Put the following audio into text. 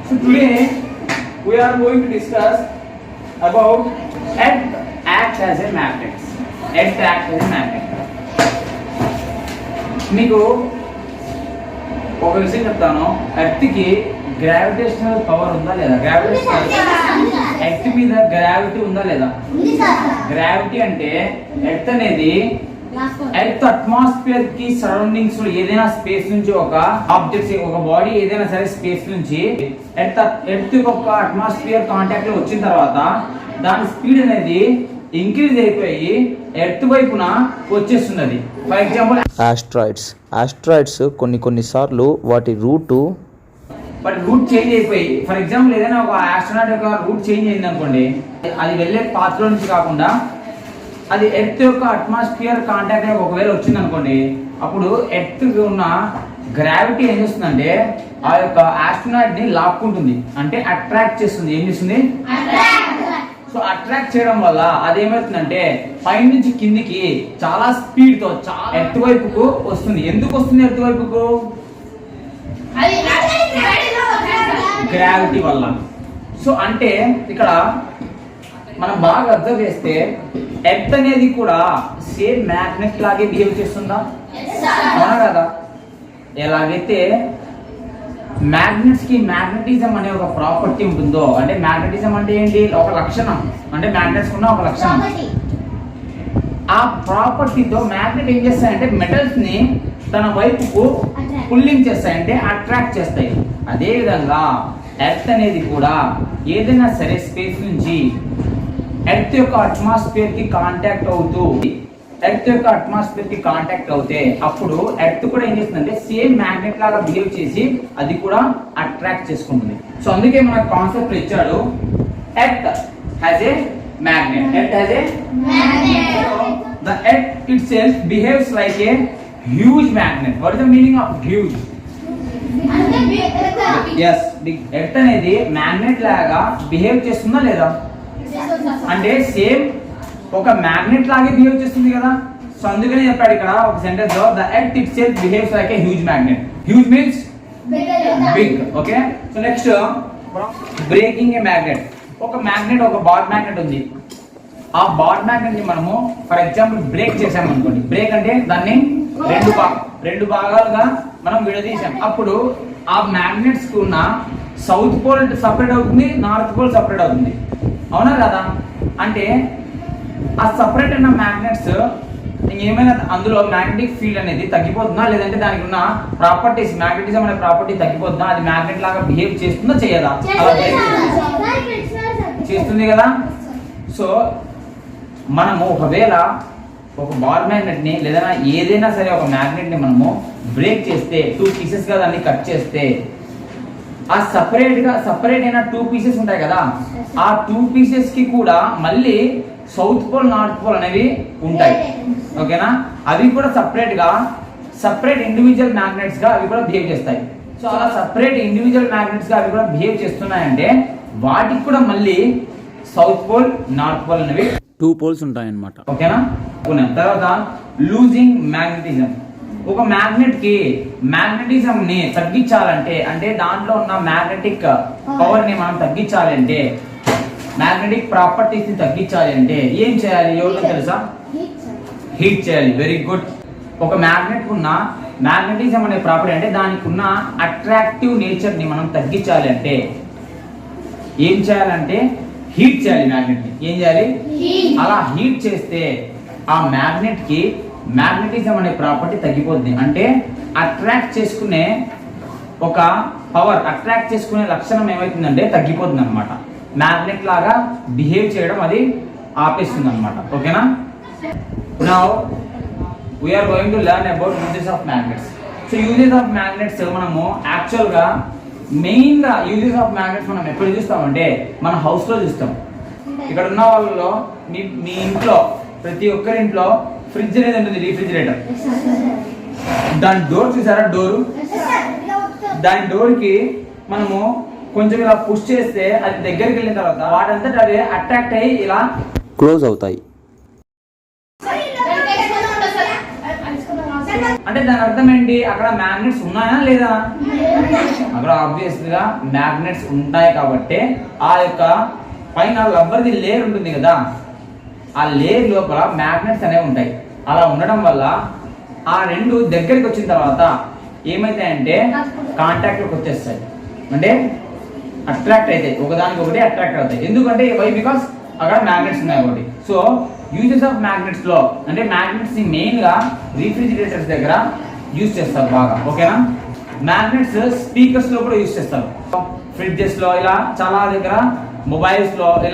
So today we are going to discuss about Earth acts as a magnet. Earth acts as a magnet. మీకు ఒక విషయం చెప్తాను. ఎర్త్కి gravitational power ఉందా లేదా? Gravitational earth మీద gravity ఉందా లేదా? గ్రావిటీ అంటే ఎర్త్ అనేది ఎర్త్ అట్మాస్ఫియర్ కి సరౌండింగ్స్ లో ఏదైనా స్పేస్ నుంచి ఒక ఆబ్జెక్ట్స్ ఒక బాడీ ఏదైనా సరే స్పేస్ నుంచి ఎర్త్ యొక్క అట్మాస్ఫియర్ కాంటాక్ట్ లో వచ్చిన తర్వాత దాని స్పీడ్ అనేది ఇంక్రీజ్ అయిపోయి ఎర్త్ వైపున వచ్చేస్తున్నది. ఫర్ ఎగ్జాంపుల్ ఆస్ట్రాయిడ్స్ కొన్ని సార్లు వాటి రూట్ చేంజ్ అయిపోయి, ఫర్ ఎగ్జాంపుల్ ఏదైనా ఒక ఆస్ట్రోనాట్ యొక్క రూట్ చేంజ్ అయింది అనుకోండి, అది వెళ్ళే పాత్ లో నుంచి కాకుండా అది ఎర్త్ యొక్క అట్మాస్ఫియర్ కాంటాక్ట్ ఒకవేళ వచ్చింది అనుకోండి, అప్పుడు ఎర్త్ ఉన్న గ్రావిటీ ఏం చేస్తుందంటే ఆ యొక్క ఆస్ట్రోనాట్ ని లాక్కుంటుంది, అంటే అట్రాక్ట్ చేస్తుంది. ఏం చేస్తుంది? సో అట్రాక్ట్ చేయడం వల్ల అదేమవుతుందంటే పైనుంచి కిందికి చాలా స్పీడ్ తో ఎర్త్ వైపుకు వస్తుంది. ఎందుకు వస్తుంది ఎర్త్ వైపుకు? గ్రావిటీ వల్ల. సో అంటే ఇక్కడ మనం బాగా అబ్జర్వ్ చేస్తే ఎర్త్ అనేది కూడా సేమ్ మ్యాగ్నెట్ లాగే బిహేవ్ చేస్తుందా? అవునా కదా? ఎలాగైతే మ్యాగ్నెట్స్ కి మ్యాగ్నెటిజం అనే ఒక ప్రాపర్టీ ఉంటుందో, అంటే మ్యాగ్నెటిజం అంటే ఏంటి? ఒక లక్షణం, అంటే మ్యాగ్నెట్స్ ఉన్న ఒక లక్షణం. ఆ ప్రాపర్టీతో మ్యాగ్నెట్ ఏం చేస్తాయంటే మెటల్స్ ని తన వైపుకు పుల్లింగ్ చేస్తాయంటే అట్రాక్ట్ చేస్తాయి. అదే విధంగా ఎర్త్ అనేది కూడా ఏదైనా సరే స్పేస్ నుంచి ఎర్త్ యొక్క అట్మాస్ఫియర్ కి కాంటాక్ట్ అవుతే అప్పుడు ఎర్త్ కూడా ఏం చేస్తుందంటే సేమ్ మ్యాగ్నెట్ లాగా బిహేవ్ చేసి అది కూడా అట్రాక్ట్ చేసుకుంటుంది. సో అందుకే మన కాన్సెప్ట్ ఇచ్చాడు, earth has a magnet. Earth has a magnet. So the earth itself behaves like a huge magnet. What is the meaning of huge? Yes, big. Earth అనేది magnet లాగా behave చేస్తుందా లేదా? అంటే same ఒక magnet లాగే behave చేస్తుంది కదా. So అందుకనే చెప్పాడు ఇక్కడ ఒక సెంటెన్స్ లో the earth itself behaves like a huge magnet. Huge means big. Okay. So next, breaking a magnet. ఒక మ్యాగ్నెట్, ఒక బాడ్ మ్యాగ్నెట్ ఉంది. ఆ బాడ్ మ్యాగ్నెట్ ని మనము ఫర్ ఎగ్జాంపుల్ బ్రేక్ చేసాము అనుకోండి. బ్రేక్ అంటే దాన్ని రెండు భాగాలుగా మనం విడదీసాం. అప్పుడు ఆ మ్యాగ్నెట్స్ కు ఉన్న సౌత్ పోల్ సపరేట్ అవుతుంది, నార్త్ పోల్ సపరేట్ అవుతుంది. అవునా కదా? అంటే ఆ సపరేట్ అయిన మ్యాగ్నెట్స్ ఏమైనా అందులో మ్యాగ్నెటిక్ ఫీల్డ్ అనేది తగ్గిపోతుందా, లేదంటే దానికి ఉన్న ప్రాపర్టీస్ మ్యాగ్నెటిజం అనే ప్రాపర్టీ తగ్గిపోతుందా? అది మ్యాగ్నెట్ లాగా బిహేవ్ చేస్తుందా చేయదా? అలా చేస్తుంది కదా. సో మనము ఒకవేళ ఒక బాల్ మ్యాగ్నెట్ ని లేదా ఏదైనా సరే ఒక మ్యాగ్నెట్ ని మనము బ్రేక్ చేస్తే 2 పీసెస్ గా దాన్ని కట్ చేస్తే ఆ సపరేట్ అయిన 2 పీసెస్ ఉంటాయి కదా, ఆ 2 పీసెస్ కి కూడా మళ్ళీ సౌత్ పోల్ నార్త్ పోల్ అనేవి ఉంటాయి. ఓకేనా? అవి కూడా సపరేట్ ఇండివిజువల్ మ్యాగ్నెట్స్ గా అవి కూడా బిహేవ్ చేస్తాయి. సో అలా సపరేట్ ఇండివిజువల్ మ్యాగ్నెట్స్ గా అవి కూడా బిహేవ్ చేస్తున్నాయంటే వాటికి కూడా మళ్ళీ సౌత్ పోల్ నార్త్ పోల్ అనేవి 2 పోల్స్ ఉంటాయన్నమాట. ఓకేనా? తర్వాత లూజింగ్ మ్యాగ్నెటిజం. ఒక మ్యాగ్నెట్ కి మ్యాగ్నెటిజం ని తగ్గించాలంటే, అంటే దాంట్లో ఉన్న మ్యాగ్నెటిక్ పవర్ ని మనం తగ్గించాలంటే, మ్యాగ్నెటిక్ ప్రాపర్టీస్ ని తగ్గించాలి అంటే ఏం చేయాలి? ఎవరికో తెలుసా? హీట్ చేయాలి. Very good. ఒక మ్యాగ్నెట్ ఉన్న మ్యాగ్నెటిజం అనే ప్రాపర్టీ అంటే దానికి ఉన్న అట్రాక్టివ్ నేచర్ ని మనం తగ్గించాలి అంటే ఏం చేయాలంటే హీట్ చేయాలి. మ్యాగ్నెట్ ని ఏం చేయాలి? అలా హీట్ చేస్తే ఆ మ్యాగ్నెట్ కి మ్యాగ్నెటిజం అనే ప్రాపర్టీ తగ్గిపోతుంది. అంటే అట్రాక్ట్ చేసుకునే ఒక పవర్, అట్రాక్ట్ చేసుకునే లక్షణం ఏమైతుందంటే తగ్గిపోతుంది అనమాట. మ్యాగ్నెట్ లాగా బిహేవ్ చేయడం అది ఆపేస్తుంది అనమాట. ఓకేనా? Now we are going to learn about uses of magnets. So uses of magnets మనము యాక్చువల్ గా మెయిన్ గా యూజెస్ ఆఫ్ మ్యాగ్నెట్స్ మనం ఎప్పుడు చూస్తామంటే మన హౌస్ లో చూస్తాం. ఇక్కడ ఉన్న వాళ్ళలో మీ ఇంట్లో ప్రతి ఒక్కరి ఇంట్లో ఫ్రిడ్జ్ అనేది ఉంటుంది, రిఫ్రిజిరేటర్. దాని డోర్ చూసారా? డోరు, దాని డోర్ కి మనము కొంచెం ఇలా పుష్ చేస్తే అది దగ్గరికి వెళ్ళిన తర్వాత వాటంతట అవి అట్రాక్ట్ అయ్యి ఇలా క్లోజ్ అవుతాయి. అంటే దాని అర్థం ఏంటి, అక్కడ మ్యాగ్నెట్స్ ఉన్నాయా లేదా? అక్కడ ఆబ్వియస్ గా మ్యాగ్నెట్స్ ఉంటాయి కాబట్టి ఆ యొక్క పైన రబ్బర్ది లేయర్ ఉంటుంది కదా, ఆ లేయర్ లోపల మ్యాగ్నెట్స్ అనేవి ఉంటాయి. అలా ఉండడం వల్ల ఆ రెండు దగ్గరికి వచ్చిన తర్వాత ఏమైతాయంటే కాంటాక్ట్ లోకి వచ్చేస్తాయి, అంటే అట్రాక్ట్ అవుతాయి, ఒకదానికి ఒకటి అట్రాక్ట్ అవుతాయి. ఎందుకంటే వై, బికాస్ అక్కడ మ్యాగ్నెట్స్ ఉన్నాయి ఒకటి. సో యూజెస్ ఆఫ్ మ్యాగ్నెట్స్ లో అంటే మ్యాగ్నెట్స్ ని మెయిన్ గా రిఫ్రిజిరేటర్స్ దగ్గర యూజ్ చేస్తారు బాగా, ఓకేనా. మ్యాగ్నెట్స్ స్పీకర్స్ లో కూడా యూజ్ చేస్తారు, ఫ్రిడ్జెస్ లో, ఇలా చాలా దగ్గర మొబైల్స్ లో ఇలా